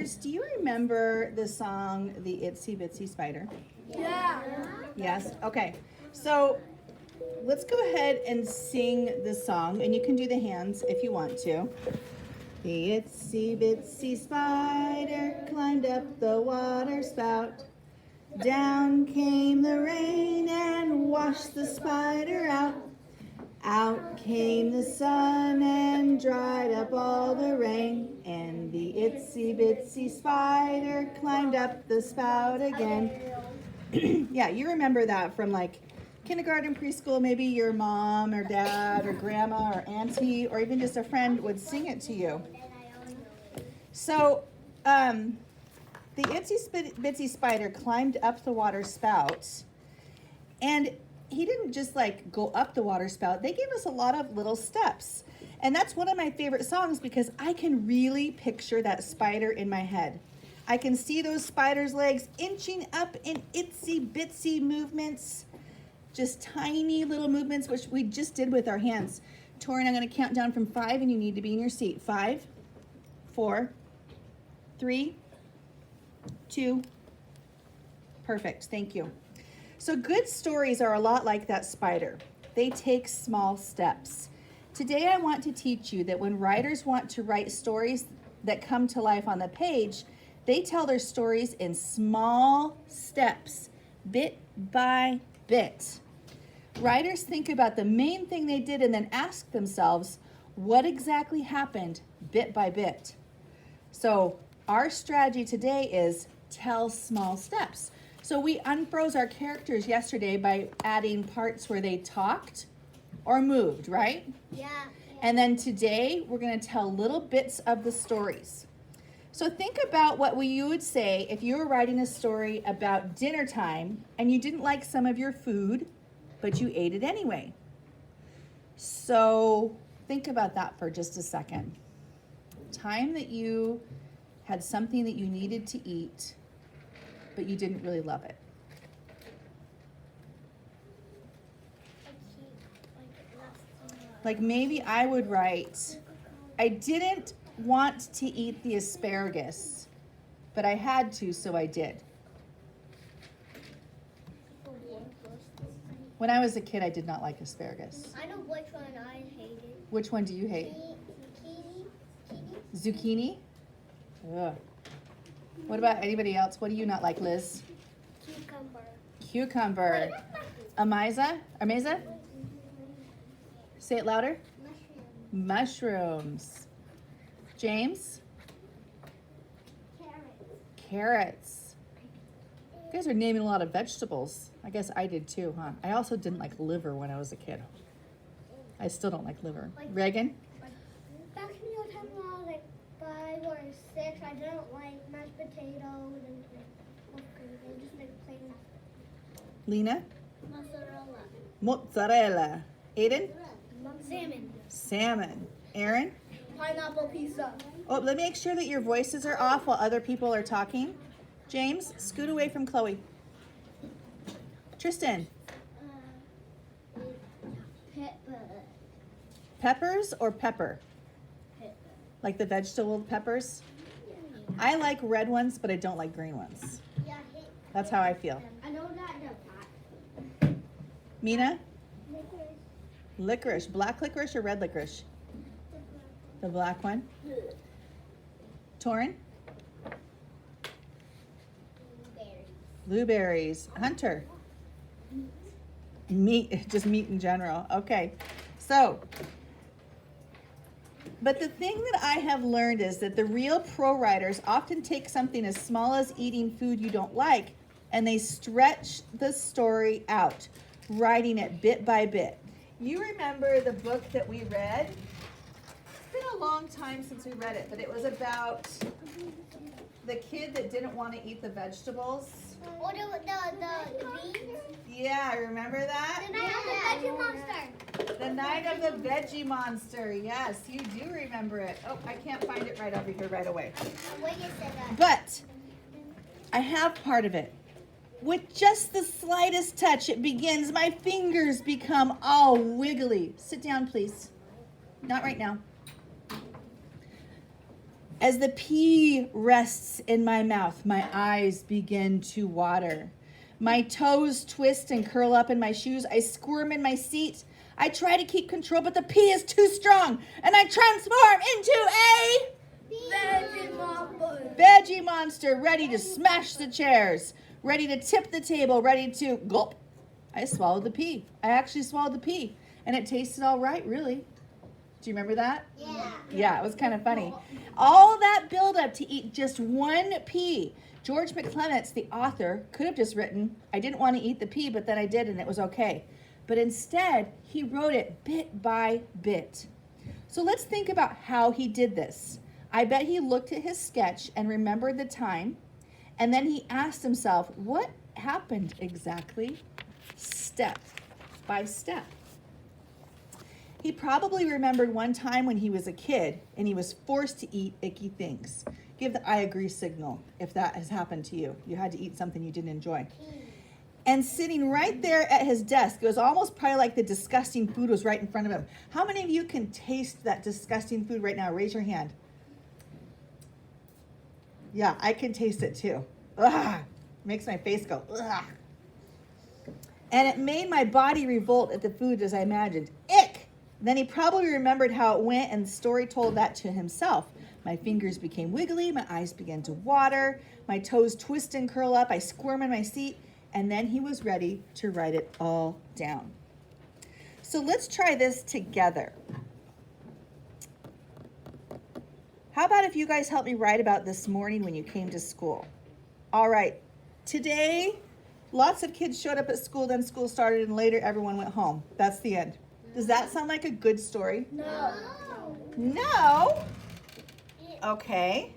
writers, do you remember the song, The Itsy Bitsy Spider? Yeah. Yes? Okay. So let's go ahead and sing this song, and you can do the hands if you want to. The itsy bitsy spider climbed up the water spout. Down came the rain and washed the spider out. Out came the sun and dried up all the rain. And the itsy bitsy spider climbed up the spout again. Yeah, you remember that from like kindergarten, preschool. Maybe your mom or dad or grandma or auntie or even just a friend would sing it to you. So the itsy bitsy spider climbed up the water spout, and he didn't just like go up the water spout. They gave us a lot of little steps, and that's one of my favorite songs because I can really picture that spider in my head. I can see those spider's legs inching up in itsy bitsy movements, just tiny little movements, which we just did with our hands. Torin, I'm going to count down from 5, and you need to be in your seat. 5, 4, 3, 2, perfect, thank you. So good stories are a lot like that spider. They take small steps. Today I want to teach you that when writers want to write stories that come to life on the page, they tell their stories in small steps, bit by bit. Writers think about the main thing they did and then ask themselves, what exactly happened bit by bit? So our strategy today is tell small steps. So we unfroze our characters yesterday by adding parts where they talked or moved, right? Yeah. And then today we're going to tell little bits of the stories. So think about what you would say if you were writing a story about dinner time and you didn't like some of your food, but you ate it anyway. So think about that for just a second. Time that you had something that you needed to eat, but you didn't really love it. Like maybe I would write, I didn't want to eat the asparagus, but I had to, so I did. When I was a kid, I did not like asparagus. I know which one I hated. Which one do you hate? Zucchini? Ugh. What about anybody else? What do you not like, Liz? Cucumber. Cucumber. Amaiza? Say it louder. Mushrooms. James? Carrots. You guys are naming a lot of vegetables. I guess I did too, huh? I also didn't like liver when I was a kid. I still don't like liver. Reagan? Back in your time when I was like 5 or 6, I didn't like mashed potatoes and just like plain Lena? mozzarella. Mozzarella. Aiden? Salmon. Salmon. Aaron? Pineapple pizza. Oh, let me make sure that your voices are off while other people are talking. James, scoot away from Chloe. Tristan? Pepper. Peppers or pepper? Pepper. Like the vegetable peppers? I like red ones, but I don't like green ones. Yeah, That's how I feel. I know that the pot. Mina? Licorice. Black licorice or red licorice? The black one. Torin? Blueberries. Hunter? Meat, just meat in general. Okay. So, but the thing that I have learned is that the real pro writers often take something as small as eating food you don't like and they stretch the story out, writing it bit by bit. You remember the book that we read? It's been a long time since we read it, but it was about the kid that didn't want to eat the vegetables. Oh, the beans? Yeah, I remember that? The night of the veggie monster. The Night of the Veggie Monster. Yes, you do remember it. Oh, I can't find it right over here right away. But I have part of it. With just the slightest touch, it begins. My fingers become all wiggly. Sit down, please. Not right now. As the pea rests in my mouth, my eyes begin to water. My toes twist and curl up in my shoes. I squirm in my seat. I try to keep control, but the pea is too strong, and I transform into a veggie monster, ready to smash the chairs, ready to tip the table, ready to gulp. I swallowed the pea. I actually swallowed the pea, and it tasted all right, really. Do you remember that? Yeah. Yeah, it was kind of funny. All that buildup to eat just one pea. George McClements, the author, could have just written, I didn't want to eat the pea, but then I did, and it was okay. But instead, he wrote it bit by bit. So let's think about how he did this. I bet he looked at his sketch and remembered the time, and then he asked himself, what happened exactly, step by step? He probably remembered one time when he was a kid and he was forced to eat icky things. Give the I agree signal if that has happened to you. You had to eat something you didn't enjoy. And sitting right there at his desk, it was almost probably like the disgusting food was right in front of him. How many of you can taste that disgusting food right now? Raise your hand. Yeah, I can taste it too. Ugh, makes my face go, ugh. And it made my body revolt at the food as I imagined. Ick! Then he probably remembered how it went, and the story told that to himself. My fingers became wiggly, my eyes began to water, my toes twist and curl up, I squirm in my seat, and then he was ready to write it all down. So let's try this together. How about if you guys help me write about this morning when you came to school? All right, today, lots of kids showed up at school, then school started, and later everyone went home. That's the end. Does that sound like a good story? No. No? Okay.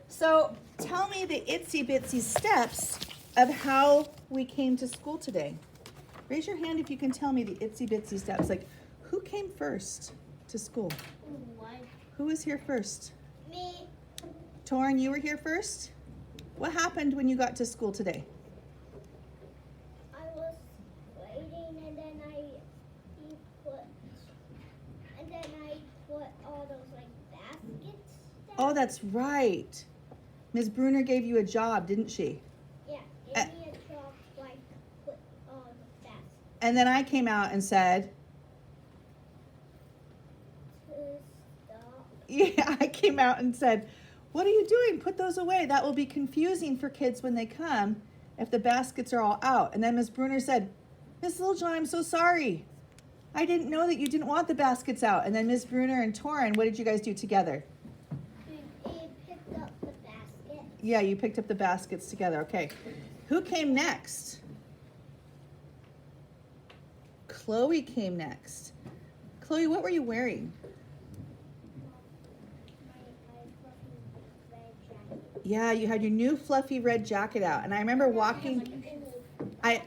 So tell me the itsy bitsy steps of how we came to school today. Raise your hand if you can tell me the itsy bitsy steps. Like, who came first to school? What? Who was here first? Me. Torrin, you were here first? What happened when you got to school today? I was waiting, and then I put all those like baskets down. Oh, that's right. Ms. Bruner gave you a job, didn't she? Yeah, gave me a job like put all the baskets And then I came out and said, to stop. yeah, I came out and said, what are you doing? Put those away. That will be confusing for kids when they come if the baskets are all out. And then Ms. Bruner said, Miss Littlejohn, I'm so sorry. I didn't know that you didn't want the baskets out. And then Ms. Bruner and Torrin, what did you guys do together? We picked up the basket. Yeah, you picked up the baskets together. Okay. Who came next? Chloe came next. Chloe, what were you wearing? My fluffy red jacket. Yeah, you had your new fluffy red jacket out. And I remember walking, I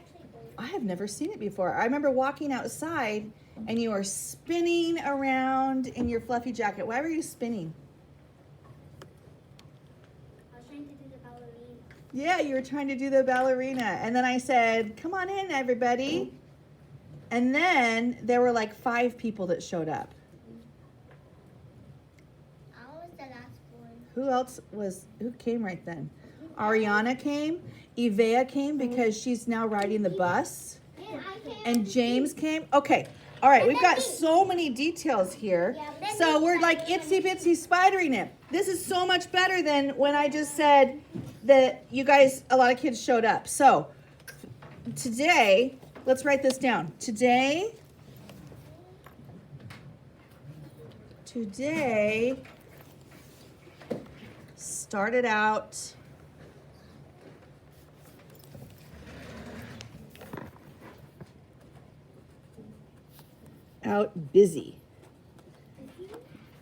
have never seen it before. I remember walking outside and you were spinning around in your fluffy jacket. Why were you spinning? I was trying to do the ballerina. Yeah, you were trying to do the ballerina. And then I said, come on in, everybody. And then there were like 5 people that showed up. I was the last one. Who came right then? Ariana came. Evea came because she's now riding the bus. And I came. And James came. Okay. All right. We've got so many details here. So we're like itsy bitsy spidering it. This is so much better than when I just said that you guys, a lot of kids showed up. So today, let's write this down. Today started out busy.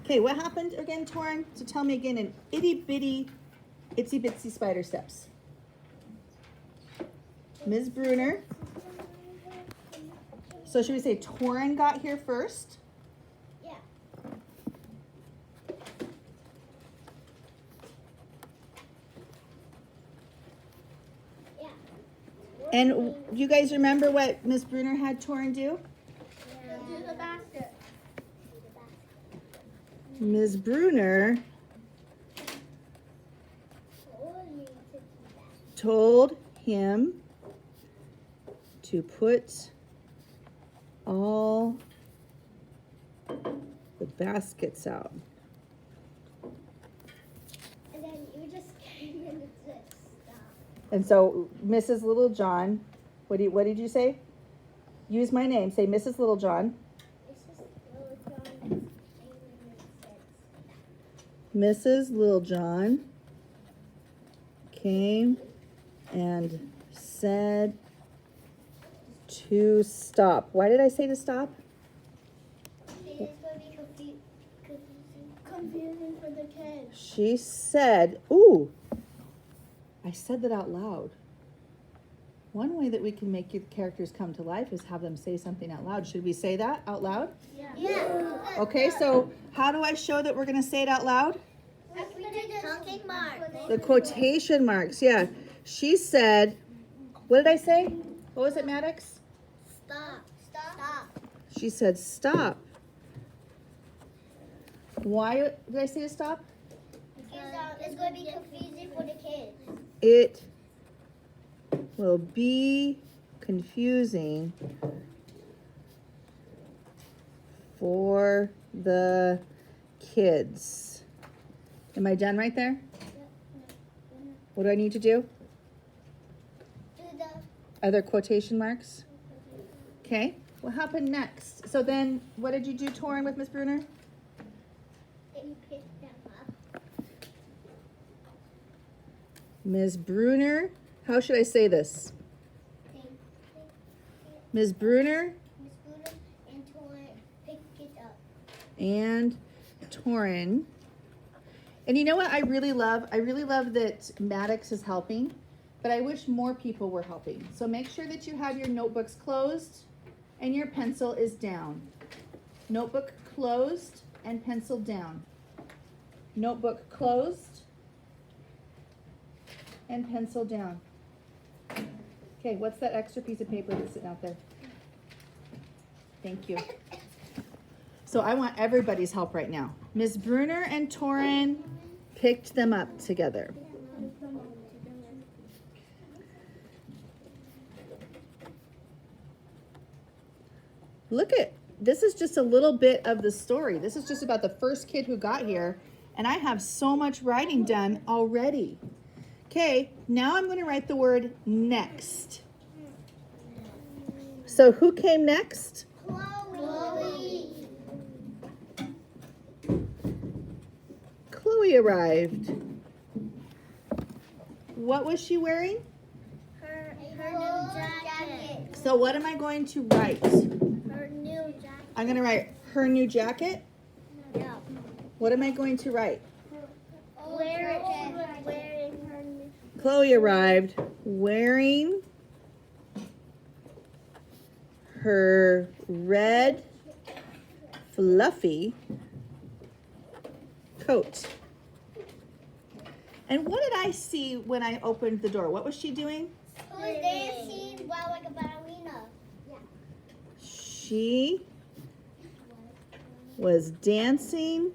Okay, what happened again, Torrin? So tell me again in itty bitty, itsy bitsy spider steps. Ms. Bruner. So should we say Torrin got here first? Yeah. Yeah. And you guys remember what Ms. Bruner had Torrin do? Do the basket. Ms. Bruner told him to put all the baskets out. And then you just came in and said stop. And so Mrs. Littlejohn, what did you say? Use my name. Say Mrs. Littlejohn. Mrs. Littlejohn came and said to stop. Why did I say to stop? It's going to be confusing for the kids. She said, ooh, I said that out loud. One way that we can make your characters come to life is have them say something out loud. Should we say that out loud? Yeah. Okay, so how do I show that we're going to say it out loud? Talking marks. The quotation marks, yeah. She said, what did I say? What was it, Maddox? Stop. Stop. She said, stop. Why did I say to stop? Because it's going to be confusing for the kids. It will be confusing for the kids. Am I done right there? What do I need to do? Do the Other quotation marks? Okay, what happened next? So then, what did you do, Torin, with Miss Bruner? you pick them up. Ms. Bruner, how should I say this? Ms. Bruner Miss Buddha and Toy pick it up. and Torin. And you know what I really love? I really love that Maddox is helping, but I wish more people were helping. So make sure that you have your notebooks closed and your pencil is down. Notebook closed and pencil down. Notebook closed and pencil down. Okay, what's that extra piece of paper that's sitting out there? Thank you. So I want everybody's help right now. Ms. Bruner and Torin picked them up together. Look at, this is just a little bit of the story. This is just about the first kid who got here, and I have so much writing done already. Okay, now I'm going to write the word next. So who came next? Chloe. Chloe arrived. What was she wearing? Her new jacket. So what am I going to write? Her new jacket. I'm going to write her new jacket. Yeah. What am I going to write? Wearing her new. Chloe arrived wearing her red fluffy coat. And what did I see when I opened the door? What was she doing? Who was dancing well like a ballerina? Yeah. She was dancing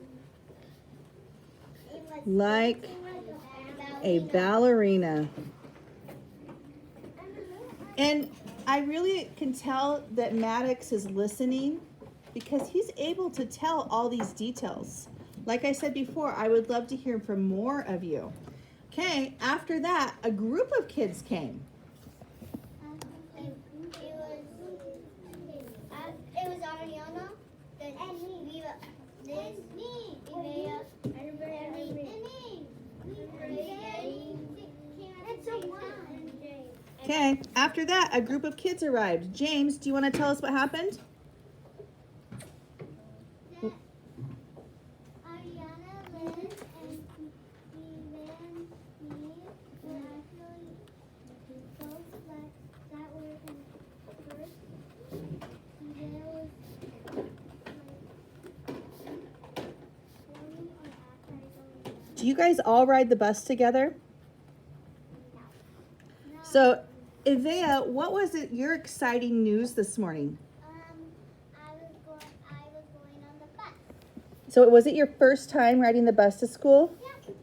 like a ballerina. And I really can tell that Maddox is listening because he's able to tell all these details. Like I said before, I would love to hear from more of you. Okay, after that, a group of kids came. It was Ariana, then Viva, then me, Ivea, and Okay, after that, a group of kids arrived. James, do you want to tell us what happened? Ariana, Liz, and Evan, me were actually both that were in first. There was Do you guys all ride the bus together? So, Ivea, what was it, your exciting news this morning? I was going on the bus. So, was it your first time riding the bus to school? Yeah.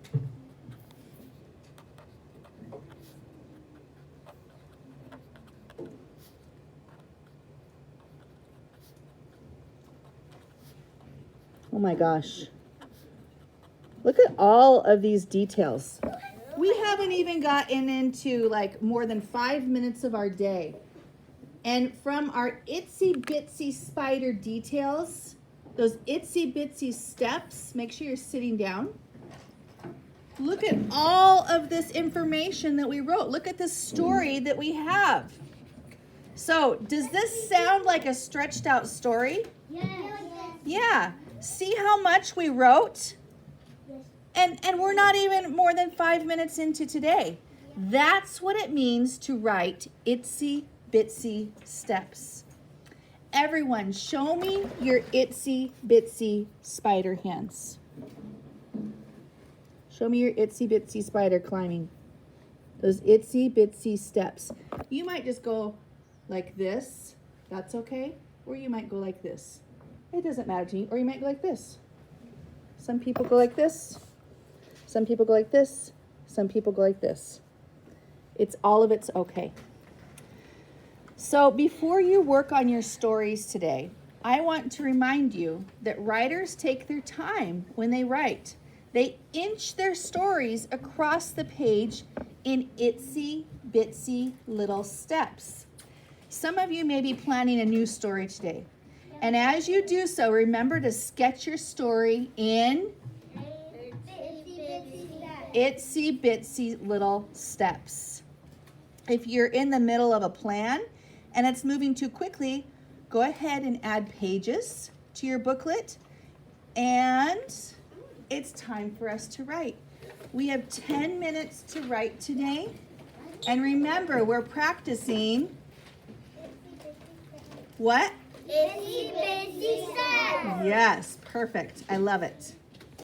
Oh my gosh. Look at all of these details. We haven't even gotten into like more than 5 minutes of our day. And from our itsy bitsy spider details, those itsy bitsy steps, make sure you're sitting down. Look at all of this information that we wrote. Look at this story that we have. So, does this sound like a stretched out story? Yes. Yeah. See how much we wrote? Yes. And we're not even more than 5 minutes into today. That's what it means to write itsy bitsy steps. Everyone, show me your itsy bitsy spider hands. Show me your itsy bitsy spider climbing. Those itsy bitsy steps. You might just go like this. That's okay. Or you might go like this. It doesn't matter to me. Or you might go like this. Some people go like this. Some people go like this. Some people go like this. All of it's okay. So before you work on your stories today, I want to remind you that writers take their time when they write. They inch their stories across the page in itsy bitsy little steps. Some of you may be planning a new story today. And as you do so, remember to sketch your story in itsy bitsy little steps. If you're in the middle of a plan and it's moving too quickly, go ahead and add pages to your booklet. And it's time for us to write. We have 10 minutes to write today. And remember, we're practicing what? Itsy bitsy steps. Yes, perfect. I love it.